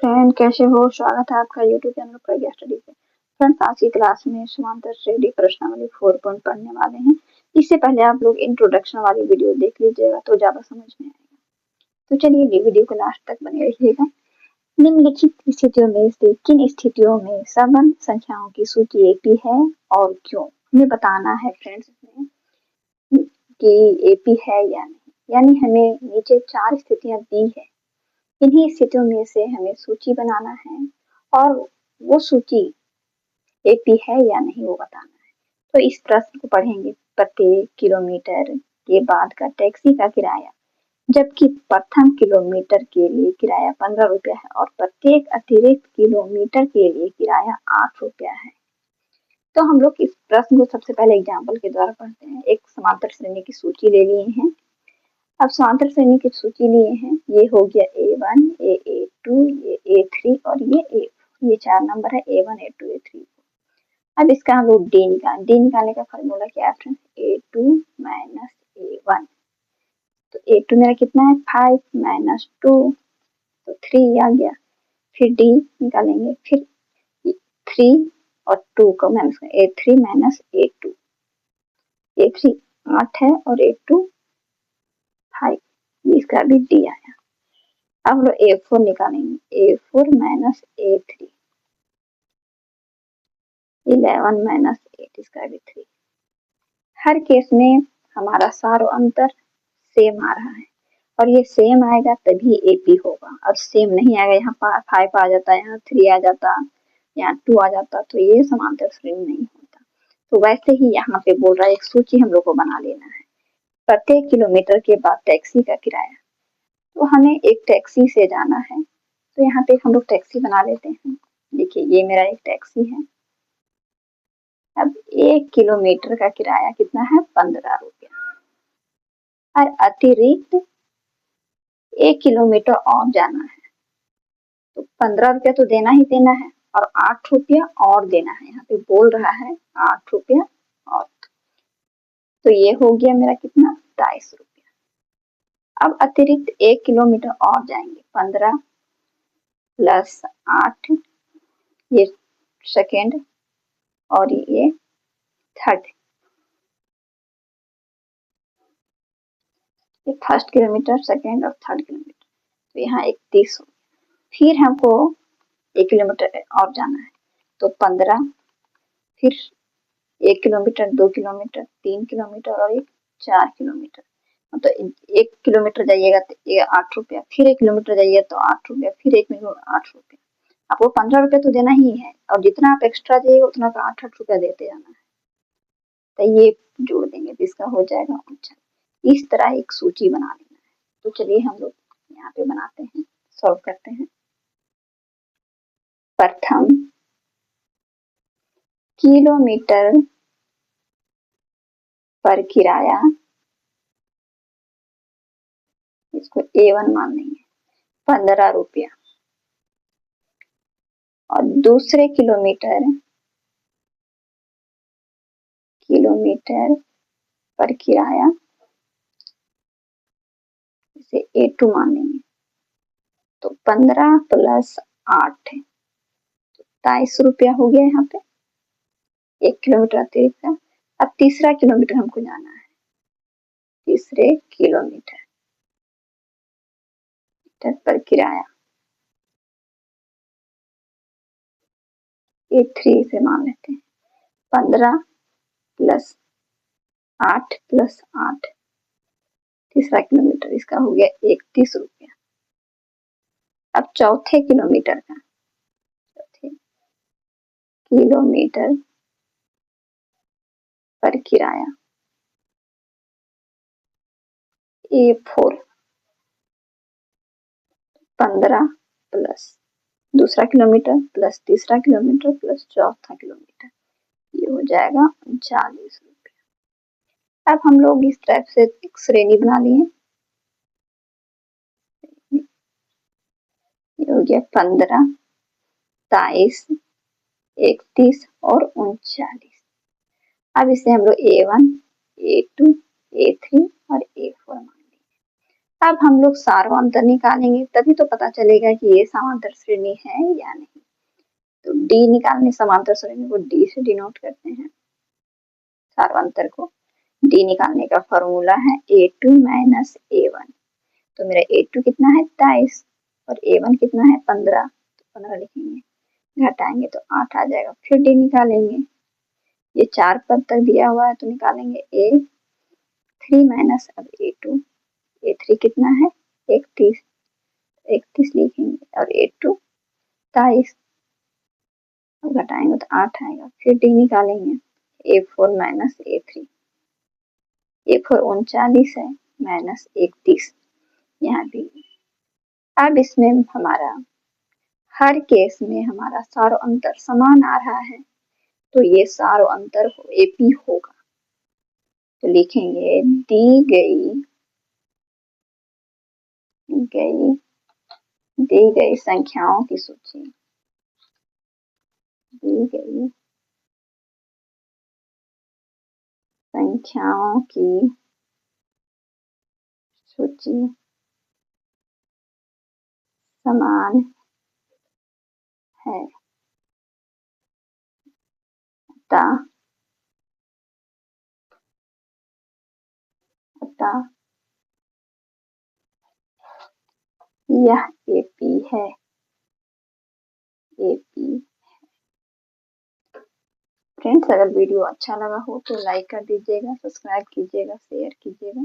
Friend, कैसे हो? स्वागत है आपका यूट्यूब चैनल प्रज्ञा स्टडी पे। फ्रेंड्स, आज की क्लास में समांतर श्रेणी प्रश्नावली 4 पॉइंट पढ़ने वाले हैं। इससे पहले आप लोग इंट्रोडक्शन वाली वीडियो देख लीजिएगा तो ज्यादा समझ में आएगा। तो चलिए वीडियो को लास्ट तक बने रहिएगा। निम्नलिखित स्थितियों में से किन स्थितियों में सम संख्याओं की सूची एपी है और क्यों? हमें बताना है फ्रेंड्स इसमें कि एपी है या नहीं। यानी हमें नीचे 4 स्थितियां दी है, इन्हीं स्थितियों में से हमें सूची बनाना है और वो सूची एपी है या नहीं वो बताना है। तो इस प्रश्न को पढ़ेंगे। प्रत्येक किलोमीटर के बाद का टैक्सी का किराया, जबकि प्रथम किलोमीटर के लिए किराया 15 रुपया है और प्रत्येक अतिरिक्त किलोमीटर के लिए किराया 8 रुपया है। तो हम लोग इस प्रश्न को सबसे पहले एग्जाम्पल के द्वारा पढ़ते हैं। एक समांतर श्रेणी की सूची ले लिए हैं। अब समांतर श्रेणी की सूची लिए हैं। ये हो गया A1, ये A2, ये A3 और ये A4। ये 4 नंबर है A1, A2, A3। अब इसका हम लोग D निकालने का फॉर्मूला क्या है फ्रेंड्स? A2 minus A1। तो A2 मेरा कितना है? 5 माइनस 2 तो 3 आ गया। फिर D निकालेंगे, फिर 3 और 2 को minus A3 minus A2। A3 8 है और A2 5। इसका भी D आया। अब हम लोग A4 निकालेंगे। A4 माइनस A3, 11 माइनस 8, इसका भी 3। हर केस में हमारा सारो अंतर सेम आ रहा है और ये सेम आएगा तभी एपी होगा। अब सेम नहीं आएगा, यहाँ 5 आ जाता, यहाँ 3 आ जाता, यहाँ 2 आ जाता, तो ये समांतर श्रेणी नहीं होता। तो वैसे ही यहाँ पे बोल रहा है एक सूची हम लोग को बना लेना है। प्रत्येक किलोमीटर के बाद टैक्सी का किराया, तो हमें एक टैक्सी से जाना है, तो यहाँ पे हम लोग टैक्सी बना लेते हैं। देखिए ये मेरा एक टैक्सी है। अब 1 किलोमीटर का किराया कितना है? 15 रुपया और अतिरिक्त 1 किलोमीटर और जाना है तो 15 रुपया तो देना ही देना है और 8 रुपया और देना है। यहाँ पे बोल रहा है 8 रुपया और, तो ये हो गया मेरा कितना? 22 रुपया। अब अतिरिक्त 1 किलोमीटर और जाएंगे। 15 प्लस 8, ये सेकेंड और ये थर्ड, ये फर्स्ट किलोमीटर, सेकेंड और थर्ड किलोमीटर, तो यहाँ 31 हो। फिर हमको 1 किलोमीटर और जाना है तो 15, फिर 1 किलोमीटर, 2 किलोमीटर, 3 किलोमीटर और 4 किलोमीटर। तो 1 किलोमीटर जाइएगा तो ये 8 रुपया, फिर 1 किलोमीटर जाइए तो 8 रुपया, फिर 1 किलोमीटर 8 रुपया। आपको 15 रुपया तो देना ही है और जितना आप एक्स्ट्रा जाइएगा उतना का 8 रुपया देते जाना है। तो ये जोड़ देंगे तो इसका हो जाएगा 49। इस तरह एक सूची बना लेना है। तो चलिए हम लोग यहाँ पे बनाते हैं, सॉल्व करते हैं। प्रथम किलोमीटर पर किराया, इसको A1 मान लेंगे, 15 रुपया और दूसरे किलोमीटर पर किराया इसे A2 मान लेंगे तो 15 प्लस 8 है, 23 रुपया हो गया यहाँ पे 1 किलोमीटर अतिरिक्त है। अब तीसरा किलोमीटर हमको जाना है। तीसरे किलोमीटर पर किराया A3 से मान लेते हैं। 15 प्लस 8 प्लस 8, तीसरा किलोमीटर, इसका हो गया 31 रुपया। अब चौथे किलोमीटर पर किराया A4, 15 प्लस दूसरा किलोमीटर प्लस तीसरा किलोमीटर प्लस चौथा किलोमीटर, ये हो जाएगा 39 रुपया। अब हम लोग इस टाइप से एक श्रेणी बना लिए। ये हो गया 15, 23, 31 और 39। अब इसे हम लोग A1, A2, A3 और A4 मान लेंगे। अब हम लोग सार्वंतर निकालेंगे, तभी तो पता चलेगा कि ये समांतर श्रेणी है या नहीं। तो डी निकालने, समांतर श्रेणी को डी से डिनोट करते हैं, सार्वंतर को। डी निकालने का फॉर्मूला है A2 माइनस A1। तो मेरा A2 कितना है 23 और A1 कितना है 15, तो 15 लिखेंगे, घटाएंगे तो 8 आ जाएगा। फिर डी निकालेंगे, ये 4 पद तक दिया हुआ है तो निकालेंगे A3 माइनस अब A2। A3 कितना है 31, 31 लिखेंगे और A2 23, अब घटाएंगे तो 8 आएगा। फिर डी निकालेंगे, A4 माइनस A3। A4 39 है माइनस 31, यहाँ भी। अब इसमें हमारा हर केस में हमारा सारो अंतर समान आ रहा है, तो ये सारो अंतर AP होगा। तो लिखेंगे दी गई संख्याओं की सूची, दी गई संख्याओं की सूची समान है, अतः यह AP है, AP। फ्रेंड्स, अगर वीडियो अच्छा लगा हो तो लाइक कर दीजिएगा, सब्सक्राइब कीजिएगा, शेयर कीजिएगा।